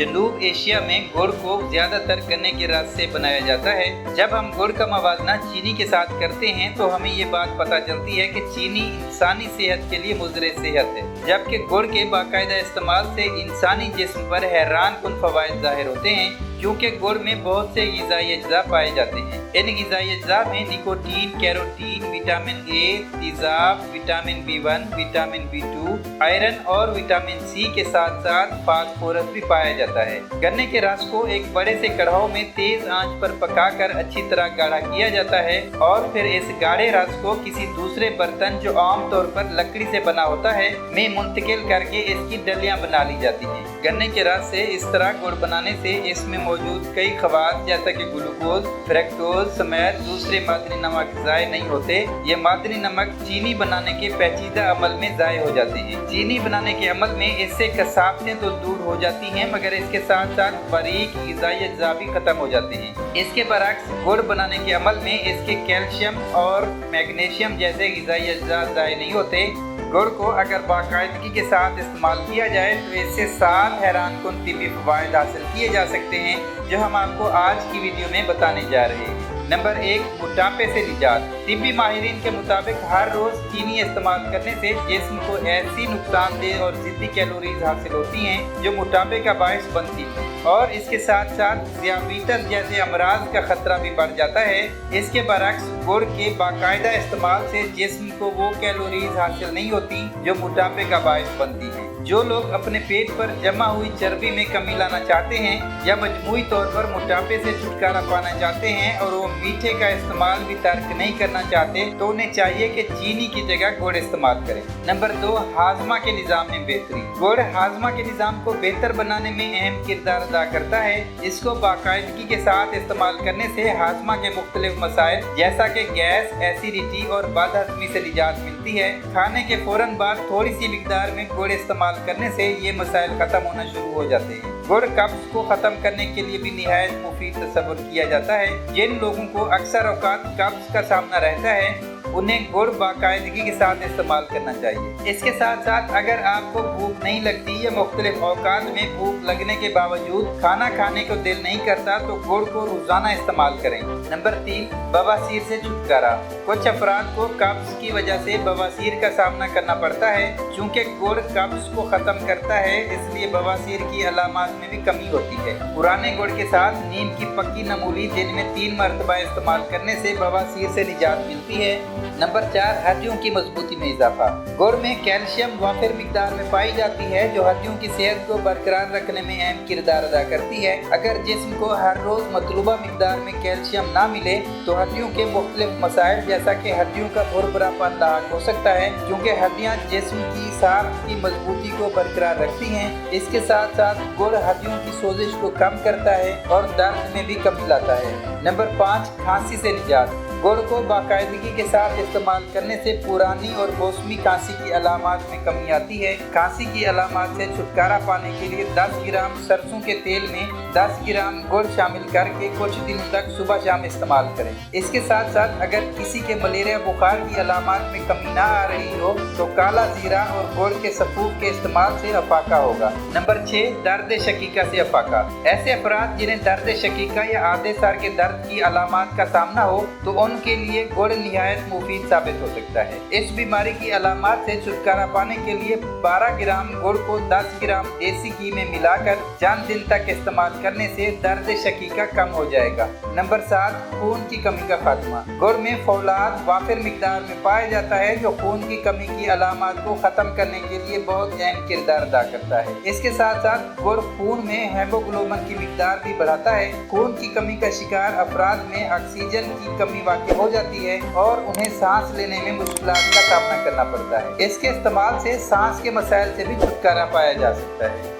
जनूब Asia में गुड़ को ज्यादातर गन्ने के रस से बनाया जाता है। जब हम गुड़ का मवाजना चीनी के साथ करते हैं तो हमें ये बात पता चलती है कि चीनी इंसानी सेहत के लिए मुज़र सेहत है, जबकि गुड़ के बाकायदा इस्तेमाल से इंसानी जिस्म पर हैरान कुन फवाइद ज़ाहिर होते हैं, क्योंकि गुड़ में बहुत से ग़िज़ाई अज्जा पाए जाते हैं। इन ग़िज़ाई अज्जा में निकोटीन, कैरोटीन, विटामिन ए, तेज़ाब, vitamin B1, vitamin B2, iron और विटामिन C के साथ साथ फास्फोरस भी पाया जाता है। गन्ने के रस को एक बड़े से कढ़ाई में तेज आंच पर पकाकर अच्छी तरह गाढ़ा किया जाता है और फिर इस गाढ़े रस को किसी दूसरे बर्तन, जो आमतौर पर लकड़ी से बना होता है, में मुंतकिल करके इसकी डलियां बना ली जाती हैं। गन्ने के रस से इस तरह गुड़ बनाने से इसमें मौजूद कई खवाद जैसा कि ग्लूकोज, फ्रक्टोज समेत दूसरे मादनी नमक ज़ाय नहीं होते। ये मादनी नमक चीनी बनाने के पेचीदा अमल में ज़ाय हो जाते हैं। चीनी बनाने के अमल में इससे कसावटें तो दूर हो जाती हैं, मगर इसके साथ साथ बारीक ग़िज़ाई अज्जा भी ख़त्म हो जाते हैं। इसके बरक्स गुड़ बनाने के अमल में इसके कैल्शियम और मैग्नीशियम जैसे ग़िज़ाई अज्जा ज़ाय नहीं होते। गुड़ को अगर बाकायदगी के साथ इस्तेमाल किया जाए तो इससे 7 हैरान कुन तिब्बी फ़वाइद हासिल किए जा सकते हैं, जो हम आपको आज की वीडियो में बताने जा रहे हैं। नंबर 1, मोटापे से निजात। तिब्बी माहिरीन के मुताबिक हर रोज़ चीनी इस्तेमाल करने से जिस्म को ऐसी नुकसानदेह और ज़िद्दी कैलोरीज हासिल होती हैं जो मोटापे का बायस बनती हैं, और इसके साथ साथ दियाबेटिस जैसे अमराज का खतरा भी बढ़ जाता है। इसके बरक्स गुड़ के बाकायदा इस्तेमाल से जिस्म को वो कैलोरीज हासिल नहीं होती जो मोटापे का बायस बनती हैं। जो लोग अपने पेट पर जमा हुई चर्बी में कमी लाना चाहते हैं या मजमूई तौर पर मोटापे से छुटकारा पाना चाहते हैं और वो मीठे का इस्तेमाल भी तर्क नहीं करना चाहते, तो उन्हें चाहिए कि चीनी की जगह गुड़ इस्तेमाल करें। नंबर 2, हाजमा के निज़ाम में बेहतरी। गुड़ हाजमा के निज़ाम को बेहतर बनाने में अहम किरदार अदा करता है। इसको बाकायदगी के साथ इस्तेमाल करने से हाजमा के मुख्तलिफ मसाइल जैसा कि गैस, एसिडिटी और बदहज़मी से निजात मिलती है। खाने के फौरन बाद थोड़ी सी मिकदार में गुड़ इस्तेमाल करने से ये मसाइल ख़त्म होना शुरू हो जाते हैं। गुड़ कब्ज़ को ख़त्म करने के लिए भी निहायत मुफीद तस्वुर किया जाता है। जिन लोगों को अक्सर औकात कब्ज़ का सामना रहता है, उन्हें गुड़ बाकायदगी के साथ इस्तेमाल करना चाहिए। इसके साथ साथ अगर आपको भूख नहीं लगती या मुख्तलिफ औकात में भूख लगने के बावजूद खाना खाने को दिल नहीं करता, तो गुड़ को रोज़ाना इस्तेमाल करें। नंबर 3, बवासीर से छुटकारा। कुछ अफराद को कब्ज़ की वजह से बवासीर का सामना करना पड़ता है। चूँकि गुड़ कब्ज़ को ख़त्म करता है, इसलिए बवासीर की अलामात में भी कमी होती है। पुराने गुड़ के साथ नीम की पक्की नमूली दिन में 3 मरतबा इस्तेमाल करने से बवासीर से निजात मिलती है। नंबर 4, हड्डियों की मजबूती में इजाफा। गुड़ में कैल्शियम वाफिर मिकदार में पाई जाती है, जो हड्डियों की सेहत को बरकरार रखने में अहम किरदार अदा करती है। अगर जिस्म को हर रोज़ मतलूबा मिकदार में कैल्शियम ना मिले तो हड्डियों के मुख्तलिफ मसाइल जैसा कि हड्डियों का भुरभुरापन लाक हो सकता है, क्योंकि हड्डियाँ जिस्म की साख्त की मजबूती को बरकरार रखती हैं। इसके साथ साथ गुड़ हड्डियों की सोजिश को कम करता है और दर्द में भी कमी लाता है। नंबर 5, खांसी से निजात। गुड़ को बाकायदगी के साथ इस्तेमाल करने से पुरानी और मौसमी खांसी की अलामात में कमी आती है। खांसी की अलामात से छुटकारा पाने के लिए 10 ग्राम सरसों के तेल में 10 ग्राम गुड़ शामिल करके कुछ दिनों तक सुबह शाम इस्तेमाल करें। इसके साथ साथ अगर किसी के मलेरिया बुखार की अलामात में कमी ना आ रही हो तो काला जीरा और गुड़ के सफूफ के इस्तेमाल से अफाका होगा। नंबर 6, दर्द शकीका से अफाका। ऐसे अफराद जिन्हें दर्द शकीका या आधे सर के दर्द की अलामात का सामना हो, तो उनके लिए गुड़ निहायत मुफीद साबित हो सकता है। इस बीमारी की अलामात से छुटकारा पाने के लिए 12 ग्राम गुड़ को 10 ग्राम देसी घी में मिलाकर चंद दिन तक इस्तेमाल करने से दर्द शकीका कम हो जाएगा। नंबर 7, खून की कमी का खात्मा। गुड़ में फौलाद वाफिर मिकदार में पाया जाता है, जो खून की कमी की अलामात को ख़त्म करने के लिए बहुत अहम किरदार अदा करता है। इसके साथ साथ गुड़ खून में हेमोग्लोबिन की मिकदार भी बढ़ाता है। खून की कमी का शिकार अफराद में ऑक्सीजन की कमी वाक़ई हो जाती है और उन्हें सांस लेने में मुश्किलात का सामना करना पड़ता है। इसके इस्तेमाल से सांस के मसाइल से भी छुटकारा पाया जा सकता है।